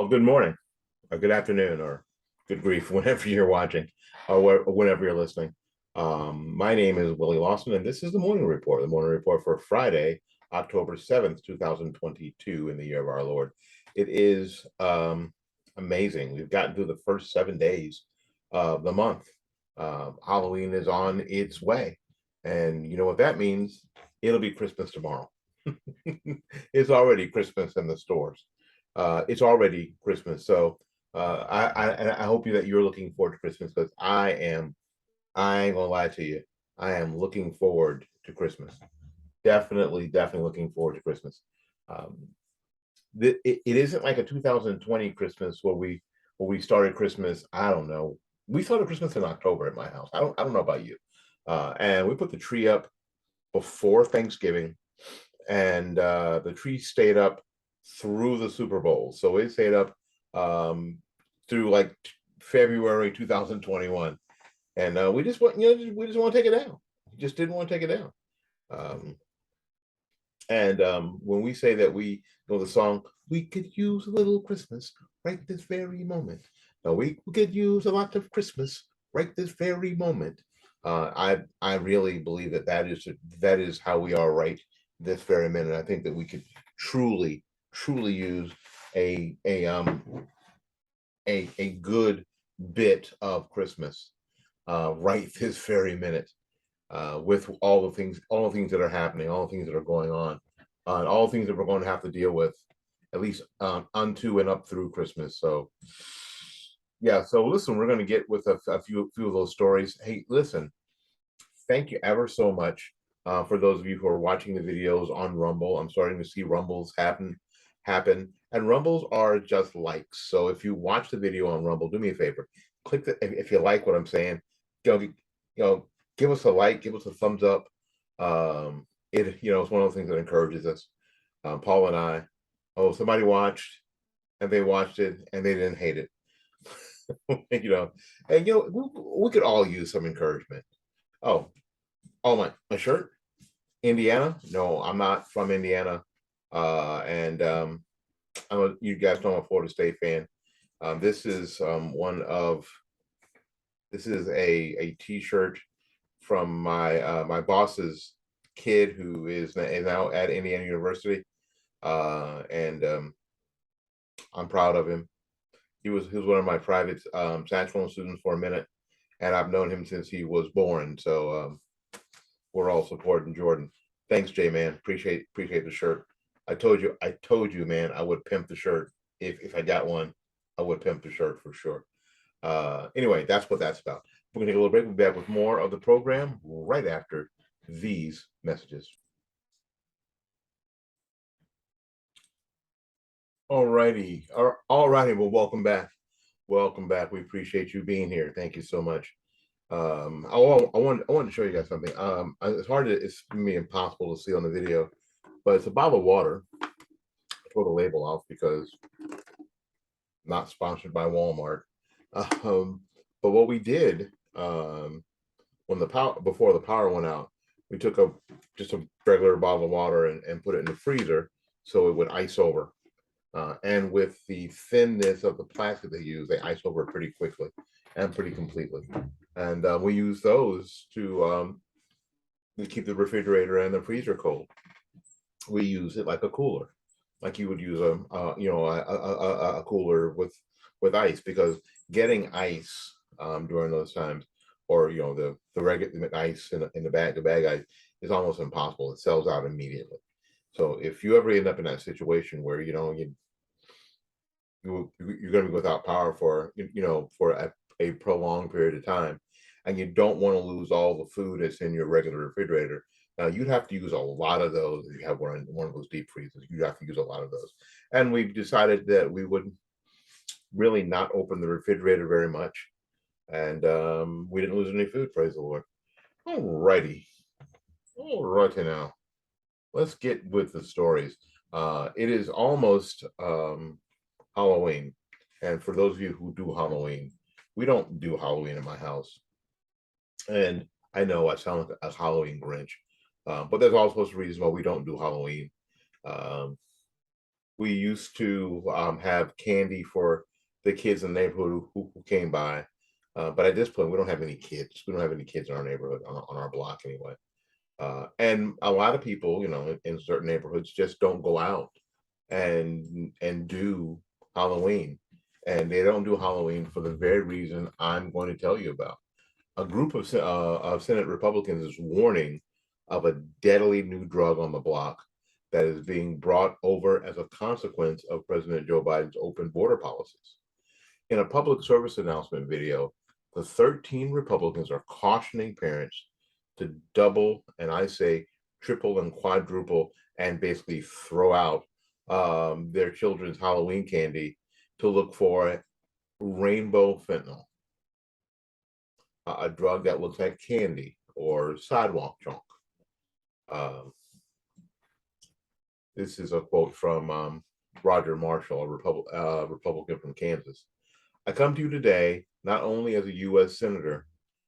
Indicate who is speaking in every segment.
Speaker 1: Well, good morning, or good afternoon, or good grief, whenever you're watching, or whenever you're listening. My name is Willie Lawson, and this is the morning report for Friday, October 7th, 2022, in the year of our Lord. It is amazing. We've gotten through the first 7 days of the month. Halloween is on its way. And you know what that means? It'll be Christmas tomorrow. It's already Christmas in the stores. It's already Christmas. So I hope that you're looking forward to Christmas because I am. I ain't gonna lie to you. I am looking forward to Christmas. Definitely looking forward to Christmas. Um, it isn't like a 2020 Christmas where we started Christmas. I don't know. We started Christmas in October at my house. I don't know about you. And we put the tree up before Thanksgiving, and the tree stayed up through the Super Bowl. So it stayed up through like February 2021, and we just want we just want to take it down. We just didn't want to take it down. Um, and when we say that we know the song, we could use a little Christmas right this very moment. No, we could use a lot of Christmas right this very moment. I really believe that that is how we are right this very minute. I think that we could truly use a a um a good bit of Christmas right this very minute, with all the things that are happening, all the things that are going on, and all the things that we're going to have to deal with, at least unto and up through Christmas. So yeah, so listen, we're going to get with a few of those stories. Hey, listen, thank you ever so much for those of you who are watching the videos on Rumble. I'm starting to see Rumbles happen, and Rumbles are just likes. So if you watch the video on Rumble, do me a favor, click the if you like what I'm saying, you know, give us a like, give us a thumbs up. It's one of the things that encourages us. Paul and I, oh, somebody watched and they watched it and they didn't hate it. And we could all use some encouragement. Oh, my shirt, Indiana. No, I'm not from Indiana. And you guys know I'm a Florida State fan. This is this is a T-shirt from my boss's kid who is now at Indiana University, and I'm proud of him. He was one of my private saxophone students for a minute, and I've known him since he was born. So we're all supporting Jordan. Thanks, Jay, man. Appreciate the shirt. I told you, man, I would pimp the shirt if I got one. I would pimp the shirt for sure. Anyway, that's what that's about. We're gonna take a little break. We'll be back with more of the program right after these messages. All righty. Well, welcome back. Welcome back. We appreciate you being here. Thank you so much. I wanted to show you guys something. It's gonna be impossible to see on the video, but it's a bottle of water. I tore the label off because not sponsored by Walmart. Um, but what we did, when the power before the power went out, we took just a regular bottle of water and put it in the freezer so it would ice over. And with the thinness of the plastic they use, they ice over pretty quickly and pretty completely. And we use those to keep the refrigerator and the freezer cold. We use it like a cooler, like you would use a cooler with ice, because getting ice during those times, or the regular ice in the bag ice, is almost impossible. It sells out immediately. So if you ever end up in that situation where you're going to be without power for a prolonged period of time, and you don't want to lose all the food that's in your regular refrigerator. Now you'd have to use a lot of those. If you have one of those deep freezers, you'd have to use a lot of those. And we've decided that we would really not open the refrigerator very much, and we didn't lose any food. Praise the Lord. All righty now. Let's get with the stories. It is almost Halloween. And for those of you who do Halloween, we don't do Halloween in my house. And I know I sound like a Halloween Grinch, but there's also a reason why we don't do Halloween. Um, We used to have candy for the kids in the neighborhood who came by. But at this point, we don't have any kids. We don't have any kids in our neighborhood on our block anyway. And a lot of people, in certain neighborhoods just don't go out and do Halloween. And they don't do Halloween for the very reason I'm going to tell you about. A group of Senate Republicans is warning of a deadly new drug on the block that is being brought over as a consequence of President Joe Biden's open border policies. In a public service announcement video, the 13 Republicans are cautioning parents to double, and I say triple and quadruple, and basically throw out their children's Halloween candy to look for rainbow fentanyl, a drug that looks like candy or sidewalk chalk. This is a quote from Roger Marshall, a Republican from Kansas. I come to you today not only as a U.S. Senator,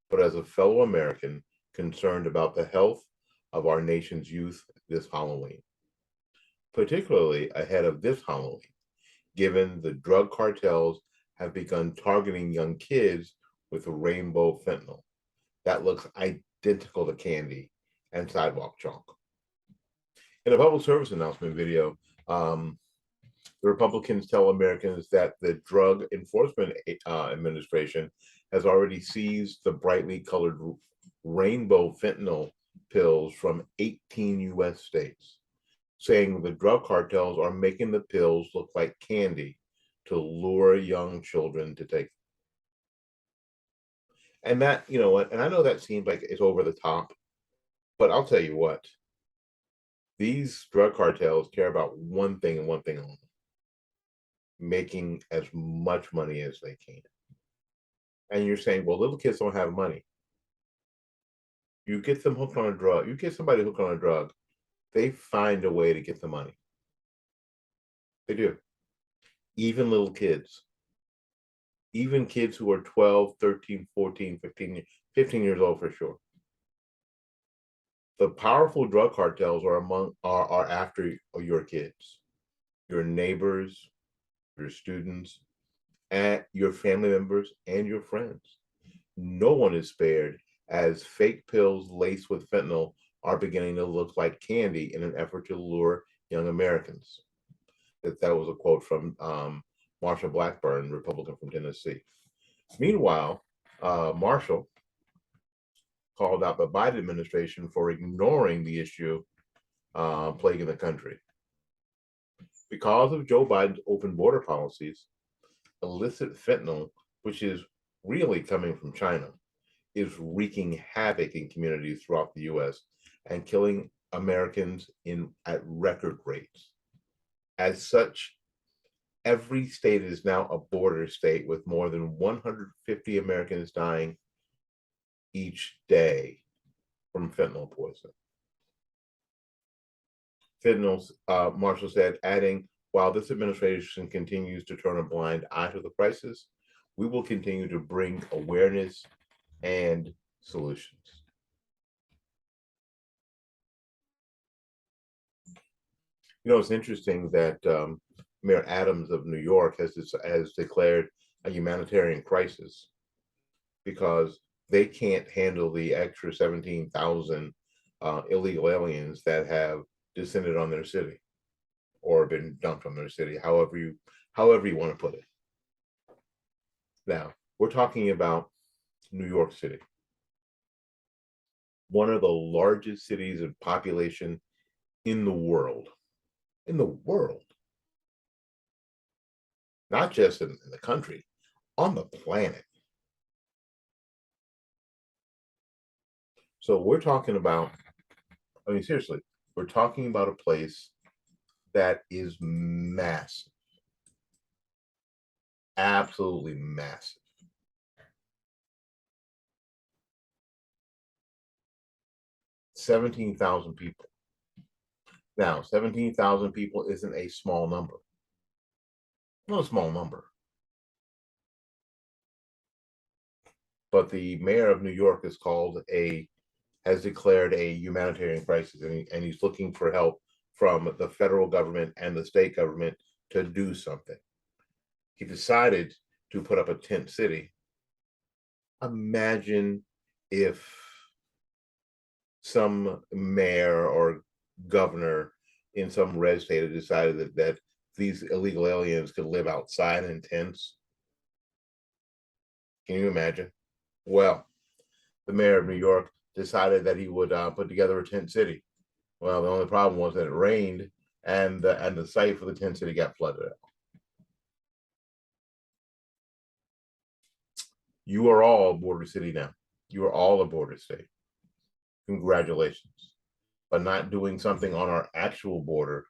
Speaker 1: but as a fellow American concerned about the health of our nation's youth this Halloween, particularly ahead of this Halloween, given the drug cartels have begun targeting young kids with rainbow fentanyl that looks identical to candy and sidewalk chalk. In a public service announcement video, the Republicans tell Americans that the Drug Enforcement Administration has already seized the brightly colored rainbow fentanyl pills from 18 U.S. states, saying the drug cartels are making the pills look like candy to lure young children to take. And that, and I know that seems like it's over the top, but I'll tell you what, these drug cartels care about one thing and one thing only: making as much money as they can. And you're saying, well, little kids don't have money. You get them hooked on a drug, you get somebody hooked on a drug, they find a way to get the money. They do. Even little kids. Even kids who are 12, 13, 14, 15 years old for sure. The powerful drug cartels are after your kids, your neighbors, your students, and your family members and your friends. No one is spared as fake pills laced with fentanyl are beginning to look like candy in an effort to lure young Americans. That was a quote from Marsha Blackburn, Republican from Tennessee. Meanwhile, Marshall called out the Biden administration for ignoring the issue plaguing the country. Because of Joe Biden's open border policies, illicit fentanyl, which is really coming from China, is wreaking havoc in communities throughout the U.S. and killing Americans at record rates. As such, every state is now a border state, with more than 150 Americans dying each day from fentanyl poisoning. Fentanyl, Marshall said, adding, while this administration continues to turn a blind eye to the crisis, we will continue to bring awareness and solutions. It's interesting that Mayor Adams of New York has declared a humanitarian crisis because they can't handle the extra 17,000 illegal aliens that have descended on their city or been dumped on their city, however you want to put it. Now, we're talking about New York City, one of the largest cities of population in the world. In the world. Not just in the country, on the planet. So we're talking about, seriously, we're talking about a place that is massive. Absolutely massive. 17,000 people. Now, 17,000 people isn't a small number. Not a small number. But the mayor of New York has declared a humanitarian crisis, and he's looking for help from the federal government and the state government to do something. He decided to put up a tent city. Imagine if some mayor or governor in some red state had decided that these illegal aliens could live outside in tents. Can you imagine? Well, the mayor of New York decided that he would put together a tent city. Well, the only problem was that it rained and the site for the tent city got flooded out. You are all a border city now. You are all a border state. Congratulations. But not doing something on our actual border,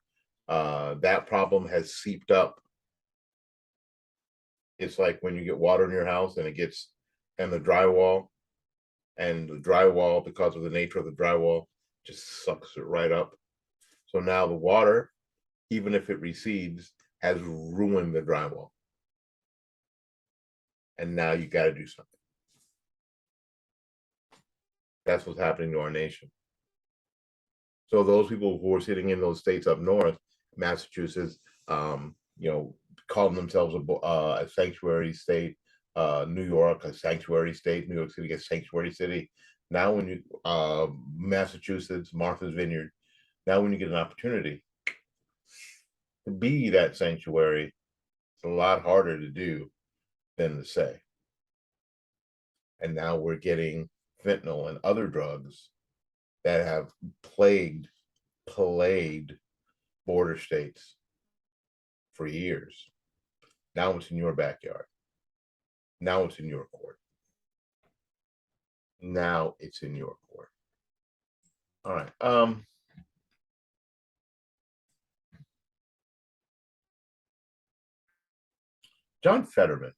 Speaker 1: that problem has seeped up. It's like when you get water in your house and the drywall, because of the nature of the drywall, just sucks it right up. So now the water, even if it recedes, has ruined the drywall. And now you got to do something. That's what's happening to our nation. So those people who are sitting in those states up north, Massachusetts, calling themselves a sanctuary state, New York, a sanctuary state, New York City, a sanctuary city. Now when you, Massachusetts, Martha's Vineyard, now when you get an opportunity to be that sanctuary, it's a lot harder to do than to say. And now we're getting fentanyl and other drugs that have plagued border states for years. Now it's in your backyard. Now it's in your court. Now it's in your court. All right. John Fetterman.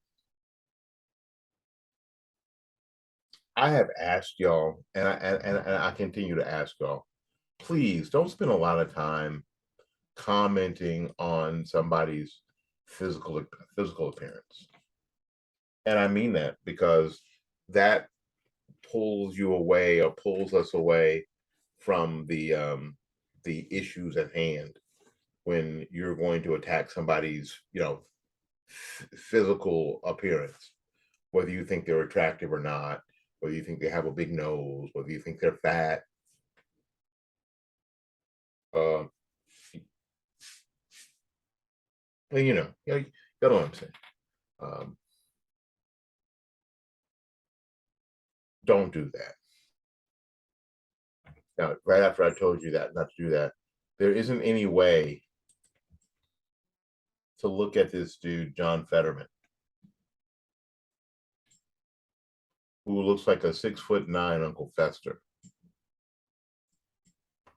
Speaker 1: I have asked y'all, and I continue to ask y'all, please don't spend a lot of time commenting on somebody's physical appearance. And I mean that because that pulls you away or pulls us away from the issues at hand when you're going to attack somebody's physical appearance, whether you think they're attractive or not, whether you think they have a big nose, whether you think they're fat. You know what I'm saying. Don't do that. Now, right after I told you that not to do that, there isn't any way to look at this dude, John Fetterman, who looks like a 6'9" Uncle Fester,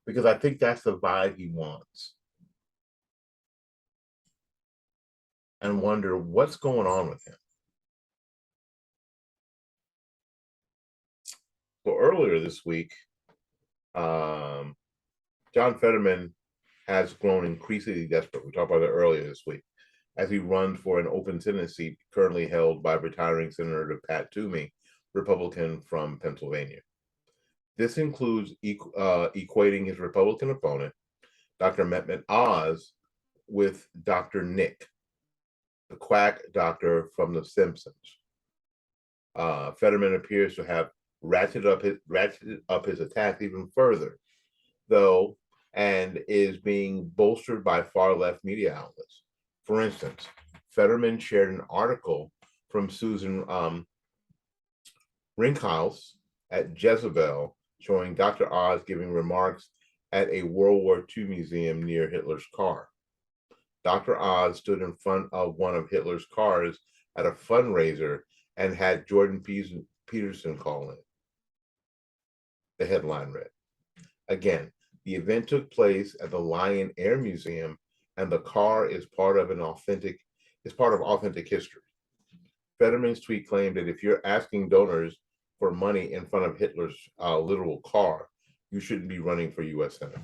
Speaker 1: because I think that's the vibe he wants, and wonder what's going on with him. So earlier this week, John Fetterman has grown increasingly desperate. We talked about it earlier this week, as he runs for an open Senate seat currently held by retiring Senator Pat Toomey, Republican from Pennsylvania. This includes equating his Republican opponent, Dr. Mehmet Oz, with Dr. Nick, the quack doctor from The Simpsons. Fetterman appears to have ratcheted up his attacks even further, though, and is being bolstered by far-left media outlets. For instance, Fetterman shared an article from Susan Rinkhaus at Jezebel showing Dr. Oz giving remarks at a World War II museum near Hitler's car. Dr. Oz stood in front of one of Hitler's cars at a fundraiser and had Jordan Peterson call in. The headline read. Again, the event took place at the Lion Air Museum, and the car is part of authentic history. Fetterman's tweet claimed that if you're asking donors for money in front of Hitler's literal car, you shouldn't be running for U.S. Senate.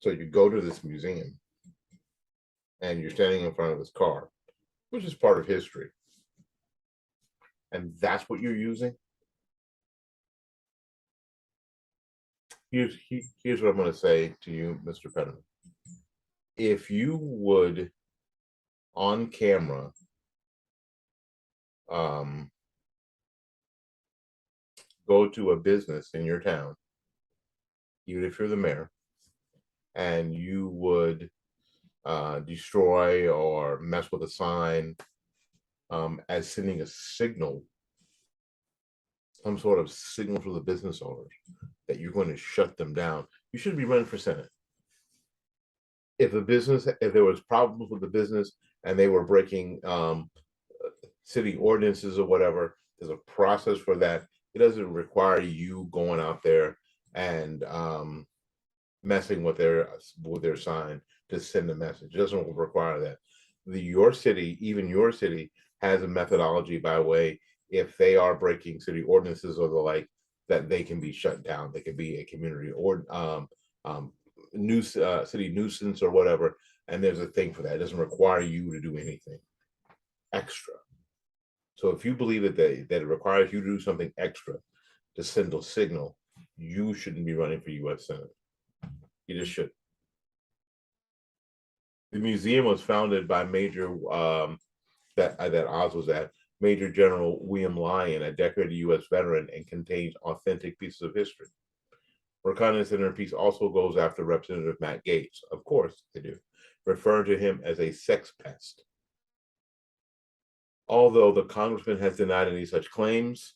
Speaker 1: So you go to this museum and you're standing in front of this car, which is part of history, and that's what you're using. Here's what I'm going to say to you, Mr. Fetterman. If you would, on camera, um, go to a business in your town, even if you're the mayor, and you would destroy or mess with a sign as sending a signal, some sort of signal to the business owners that you're going to shut them down, you should be running for Senate. If there was problems with the business and they were breaking city ordinances or whatever, there's a process for that. It doesn't require you going out there and messing with their sign to send a message. It doesn't require that. Your city, even your city, has a methodology by way, if they are breaking city ordinances or the like, that they can be shut down. They can be a community or city nuisance or whatever, and there's a thing for that. It doesn't require you to do anything extra. So if you believe that it requires you to do something extra to send a signal, you shouldn't be running for U.S. Senate. You just should. The museum was founded by that Oz was at, Major General William Lyon, a decorated U.S. veteran, and contains authentic pieces of history. Reconnaissance in her piece also goes after Representative Matt Gaetz. Of course they do, referring to him as a sex pest. Although the congressman has denied any such claims,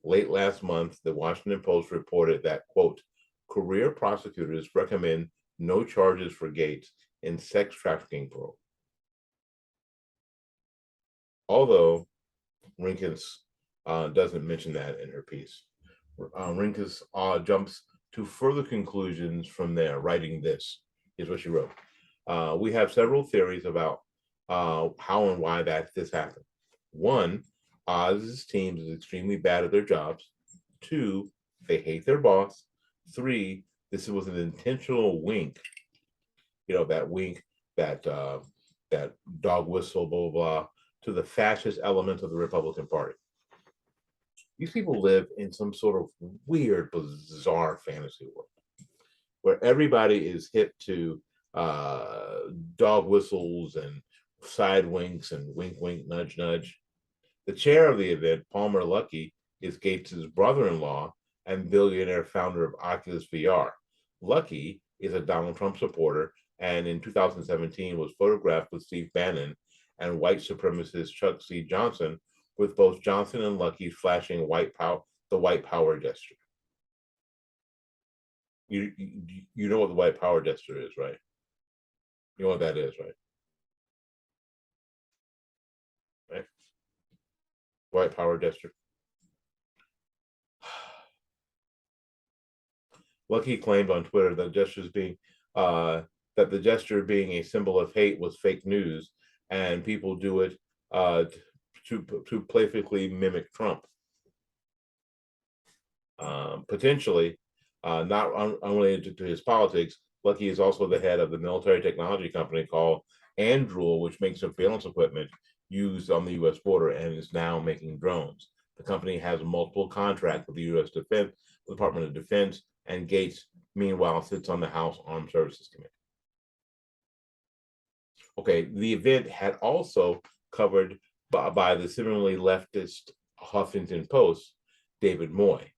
Speaker 1: late last month, the Washington Post reported that, quote, career prosecutors recommend no charges for Gaetz in sex trafficking probe. Although Rinkus doesn't mention that in her piece. Rinkus jumps to further conclusions from there, writing this. Here's what she wrote. We have several theories about how and why this happened. One, Oz's team is extremely bad at their jobs. Two, they hate their boss. Three, this was an intentional wink. That wink, that dog whistle, blah, blah, blah, to the fascist elements of the Republican Party. These people live in some sort of weird, bizarre fantasy world where everybody is hip to dog whistles and side winks and wink, wink, nudge, nudge. The chair of the event, Palmer Luckey, is Gates' brother-in-law and billionaire founder of Oculus VR. Luckey is a Donald Trump supporter, and in 2017 was photographed with Steve Bannon and white supremacist Chuck C. Johnson, with both Johnson and Luckey flashing the white power gesture. You know what the white power gesture is, right? You know what that is, right? Right? White power gesture. Luckey claimed on Twitter that the gesture being a symbol of hate was fake news, and people do it to playfully mimic Trump. Potentially, not unrelated to his politics, Luckey is also the head of the military technology company called Anduril, which makes surveillance equipment used on the U.S. border and is now making drones. The company has multiple contracts with the U.S. Department of Defense, and Gaetz, meanwhile, sits on the House Armed Services Committee. Okay, the event had also covered by the similarly leftist Huffington Post, David Moy.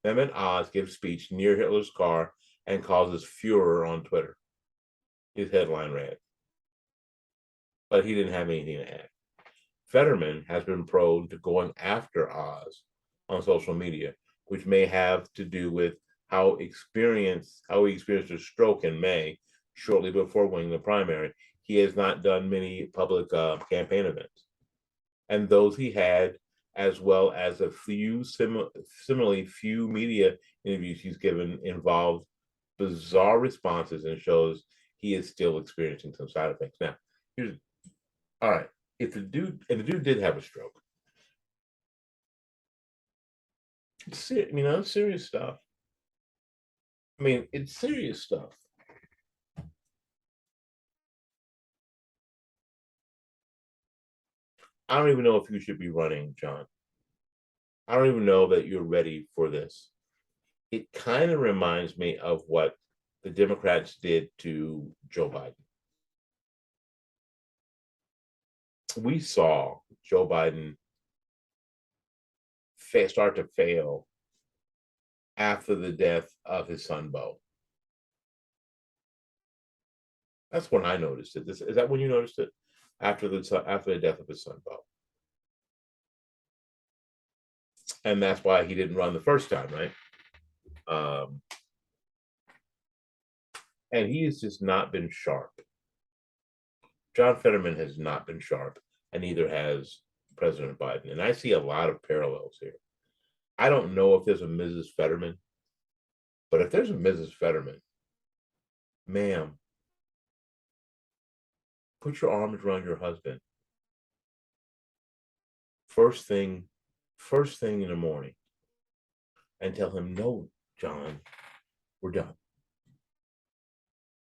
Speaker 1: Mehmet Oz gives speech near Hitler's car and causes furor on Twitter. His headline read, but he didn't have anything to add. Fetterman has been prone to going after Oz on social media, which may have to do with how he experienced a stroke in May, shortly before winning the primary. He has not done many public campaign events, and those he had, as well as a few similarly few media interviews he's given, involved bizarre responses and shows he is still experiencing some side effects. Now, all right. If the dude did have a stroke, it's serious stuff. I mean, it's serious stuff. I don't even know if you should be running, John. I don't even know that you're ready for this. it kind of reminds me of what the Democrats did to Joe Biden. We saw Joe Biden start to fail after the death of his son, Bo. That's when I noticed it. Is that when you noticed it? After the death of his son, Bo. And that's why he didn't run the first time, right? And he has just not been sharp. John Fetterman has not been sharp, and neither has President Biden. And I see a lot of parallels here. I don't know if there's a Mrs. Fetterman, but if there's a Mrs. Fetterman, ma'am, put your arms around your husband. First thing in the morning, and tell him, no, John, we're done.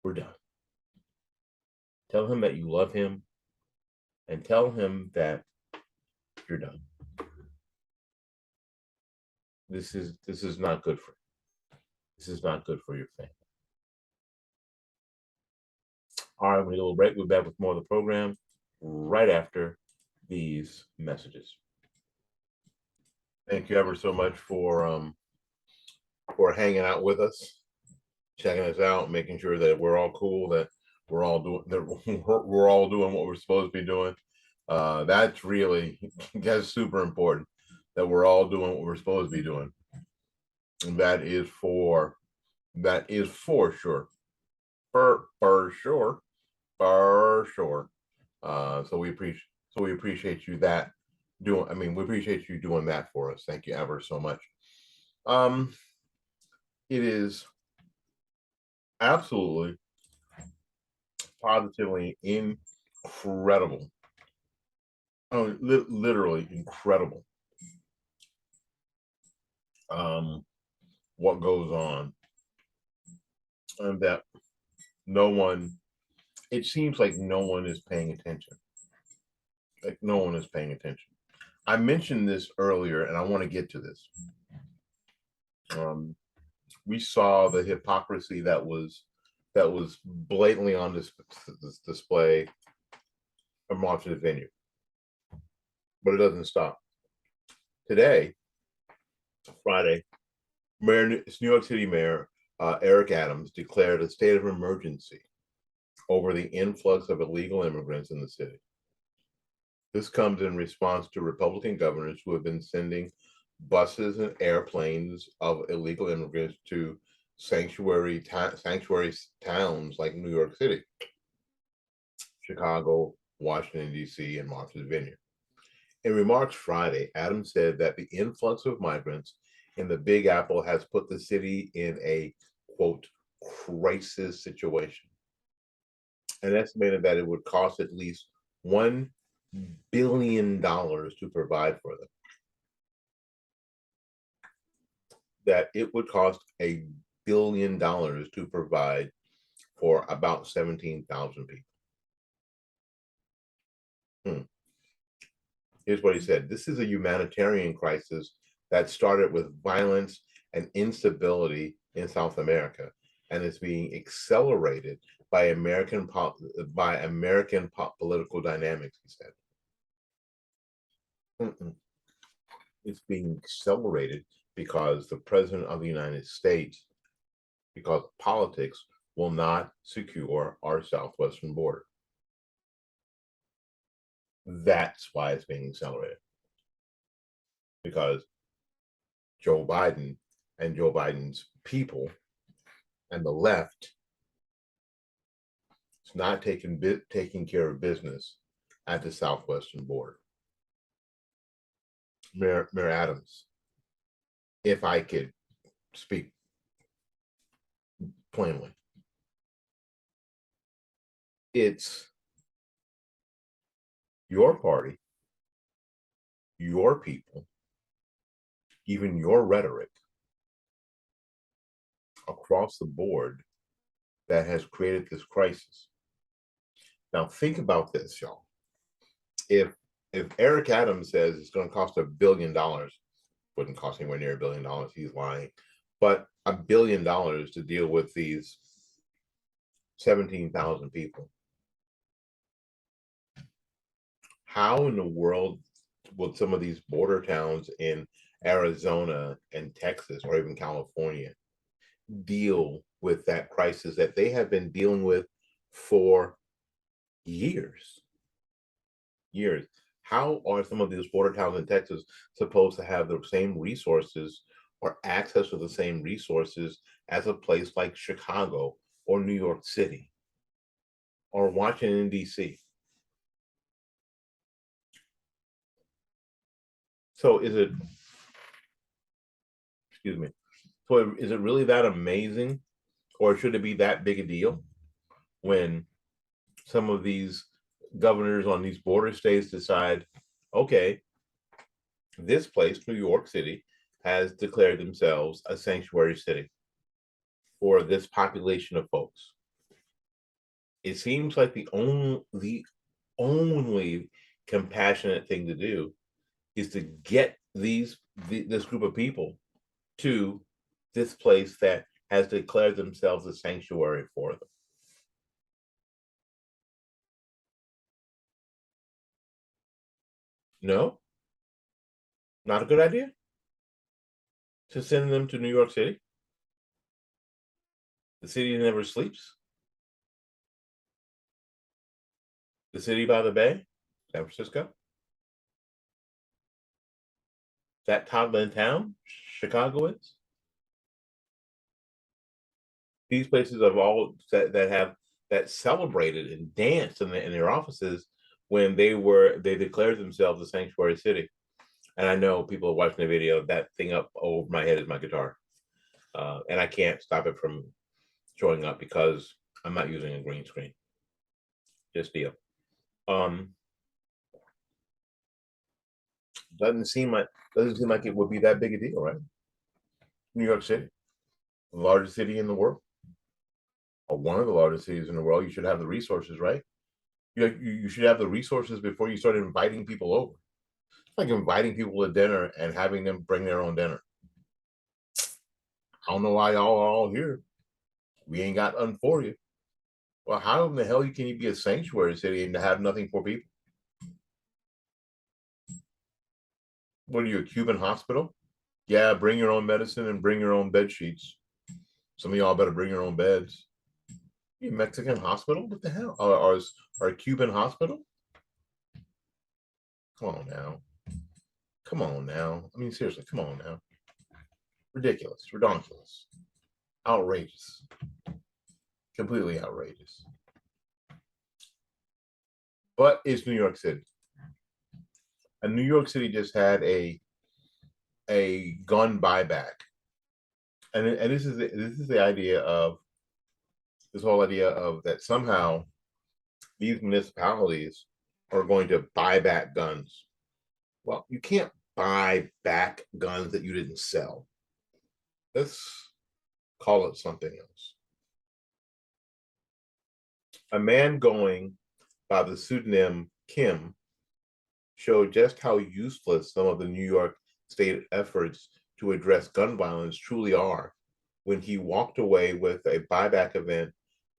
Speaker 1: We're done. Tell him that you love him, and tell him that you're done. This is not good for you. This is not good for your family. All right, we need a little break. We'll be back with more of the program right after these messages. Thank you ever so much for hanging out with us, checking us out, making sure that we're all cool, that we're all doing what we're supposed to be doing. That's super important, that we're all doing what we're supposed to be doing. And that is for sure. For sure. So we appreciate you we appreciate you doing that for us. Thank you ever so much. It is absolutely positively incredible. Oh, literally incredible. What goes on, and that it seems like no one is paying attention. Like no one is paying attention. I mentioned this earlier, and I want to get to this. We saw the hypocrisy that was blatantly on this display from Martha's Vineyard, but it doesn't stop. Today, Friday, New York City Mayor Eric Adams declared a state of emergency over the influx of illegal immigrants in the city. This comes in response to Republican governors who have been sending buses and airplanes of illegal immigrants to sanctuary towns like New York City, Chicago, Washington, D.C., and Martha's Vineyard. In remarks Friday, Adams said that the influx of migrants in the Big Apple has put the city in a, quote, crisis situation, and estimated that it would cost at least $1 billion to provide for them. That it would cost $1 billion to provide for about 17,000 people. Here's what he said. This is a humanitarian crisis that started with violence and instability in South America, and is being accelerated by American political dynamics, he said. It's being accelerated because the President of the United States, because politics will not secure our southwestern border. That's why it's being accelerated. Because Joe Biden and Joe Biden's people and the left is not taking care of business at the southwestern border. Mayor Adams, if I could speak plainly, it's your party, your people, even your rhetoric across the board that has created this crisis. Now think about this, y'all. If Eric Adams says it's going to cost $1 billion, wouldn't cost anywhere near $1 billion, he's lying. but $1 billion to deal with these 17,000 people. How in the world would some of these border towns in Arizona and Texas or even California deal with that crisis that they have been dealing with for years? Years. How are some of these border towns in Texas supposed to have the same resources or access to the same resources as a place like Chicago or New York City or Washington, D.C.? So is it, excuse me, so is it really that amazing, or should it be that big a deal when some of these governors on these border states decide, okay, this place, New York City, has declared themselves a sanctuary city for this population of folks? It seems like the only compassionate thing to do is to get this group of people to this place that has declared themselves a sanctuary for them. No, not a good idea to send them to New York City, the city that never sleeps, the city by the bay, San Francisco, that toddler town, Chicago is. These places of all that have that celebrated and danced in their offices when they declared themselves a sanctuary city. And I know people are watching the video. That thing up over my head is my guitar, and I can't stop it from showing up because I'm not using a green screen. Just deal. Um, doesn't seem like it would be that big a deal, right? New York City, the largest city in the world, or one of the largest cities in the world. You should have the resources, right? You should have the resources before you start inviting people over. It's like inviting people to dinner and having them bring their own dinner. I don't know why y'all are all here. We ain't got nothing for you. Well, how in the hell can you be a sanctuary city and have nothing for people? What are you, a Cuban hospital? Yeah, bring your own medicine and bring your own bed sheets. Some of y'all better bring your own beds. You Mexican hospital? What the hell? Or a Cuban hospital? Come on now. Come on now. I mean, seriously, come on now. Ridiculous, redonkulous, outrageous, completely outrageous. But it's New York City. And New York City just had a gun buyback. And this is the idea of this whole idea of that somehow these municipalities are going to buy back guns. Well, you can't buy back guns that you didn't sell. Let's call it something else. A man going by the pseudonym Kim showed just how useless some of the New York State efforts to address gun violence truly are when he walked away with a buyback event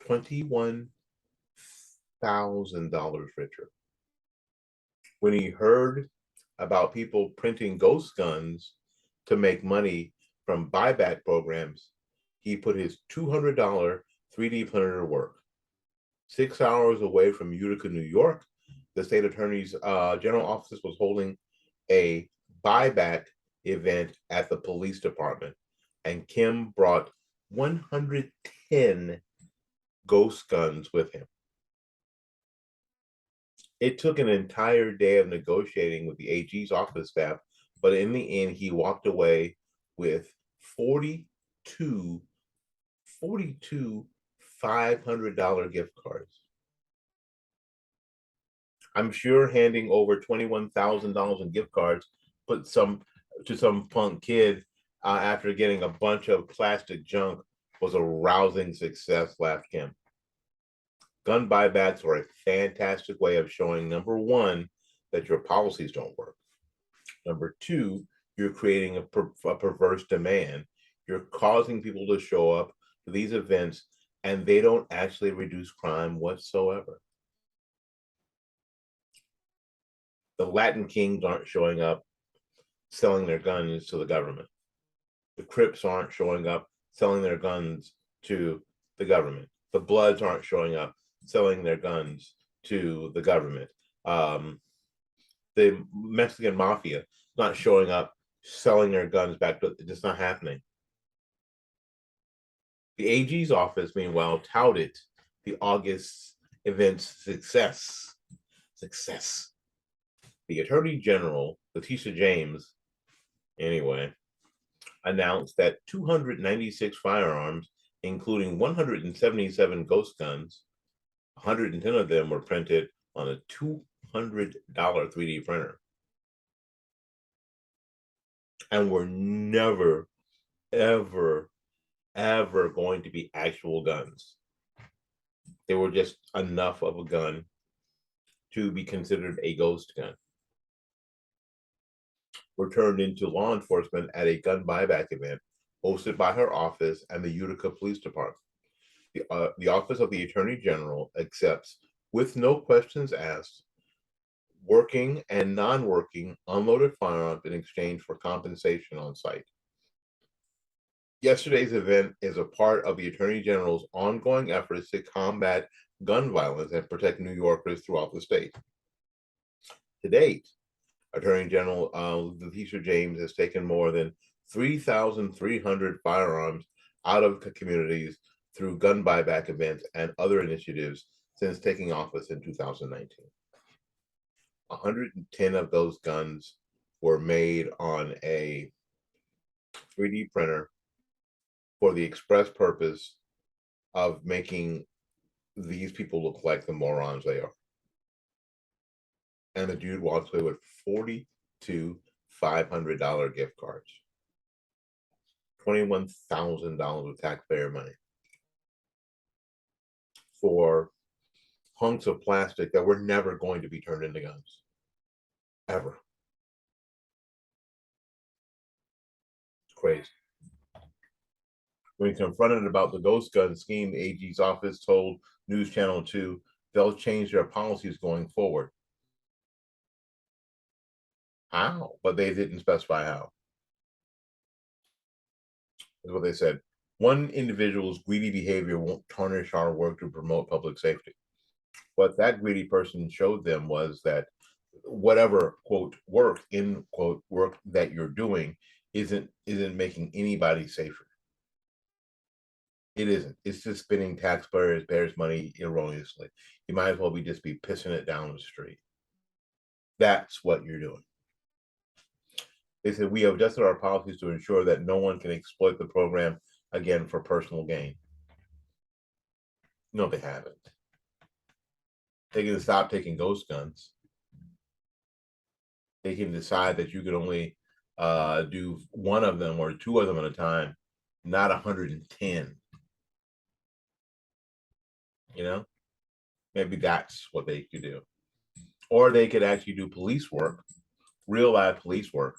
Speaker 1: $21,000 richer. When he heard about people printing ghost guns to make money from buyback programs, he put his $200 3D printer to work. 6 hours away from Utica, New York, the state attorney's general office was holding a buyback event at the police department, and Kim brought 110 ghost guns with him. It took an entire day of negotiating with the AG's office staff, but in the end, he walked away with 42 $500 gift cards. I'm sure handing over $21,000 in gift cards put some to some punk kid after getting a bunch of plastic junk was a rousing success, laughed Kim. Gun buybacks are a fantastic way of showing, number one, that your policies don't work. Number two, you're creating a perverse demand. You're causing people to show up to these events, and they don't actually reduce crime whatsoever. The Latin Kings aren't showing up selling their guns to the government. The Crips aren't showing up selling their guns to the government. The Bloods aren't showing up selling their guns to the government. The Mexican mafia not showing up selling their guns back to, it's just not happening. The AG's office, meanwhile, touted the August event's success. The Attorney General, Letitia James, anyway, announced that 296 firearms, including 177 ghost guns, 110 of them were printed on a $200 3D printer, and were never, ever going to be actual guns. They were just enough of a gun to be considered a ghost gun. Were turned into law enforcement at a gun buyback event hosted by her office and the Utica Police Department. The Office of the Attorney General accepts, with no questions asked, working and non-working unloaded firearms in exchange for compensation on site. Yesterday's event is a part of the Attorney General's ongoing efforts to combat gun violence and protect New Yorkers throughout the state. To date, Attorney General Letitia James has taken more than 3,300 firearms out of communities through gun buyback events and other initiatives since taking office in 2019. 110 of those guns were made on a 3D printer for the express purpose of making these people look like the morons they are. And the dude walks away with 42 $500 gift cards, $21,000 of taxpayer money for hunks of plastic that were never going to be turned into guns, ever. It's crazy. When confronted about the ghost gun scheme, the AG's office told News Channel 2 they'll change their policies going forward. How? But they didn't specify how. Is what they said. One individual's greedy behavior won't tarnish our work to promote public safety. What that greedy person showed them was that whatever quote work in quote work that you're doing isn't making anybody safer. It isn't. It's just spending taxpayers' money erroneously. You might as well be pissing it down the street. That's what you're doing. They said, we have adjusted our policies to ensure that no one can exploit the program again for personal gain. No, they haven't. They can stop taking ghost guns. They can decide that you can only do one of them or two of them at a time, not 110. You know, maybe that's what they could do. Or they could actually do police work, real life police work,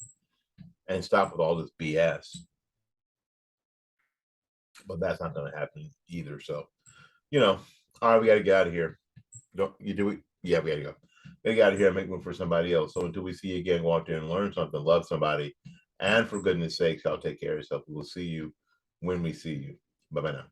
Speaker 1: and stop with all this BS. But that's not going to happen either. So, you know, all right, we got to get out of here. Don't you do it? Yeah, we got to go. We got to get out of here and make room for somebody else. So until we see you again, go out there and learn something, love somebody, and for goodness sakes, y'all take care of yourself. We'll see you when we see you. Bye bye now.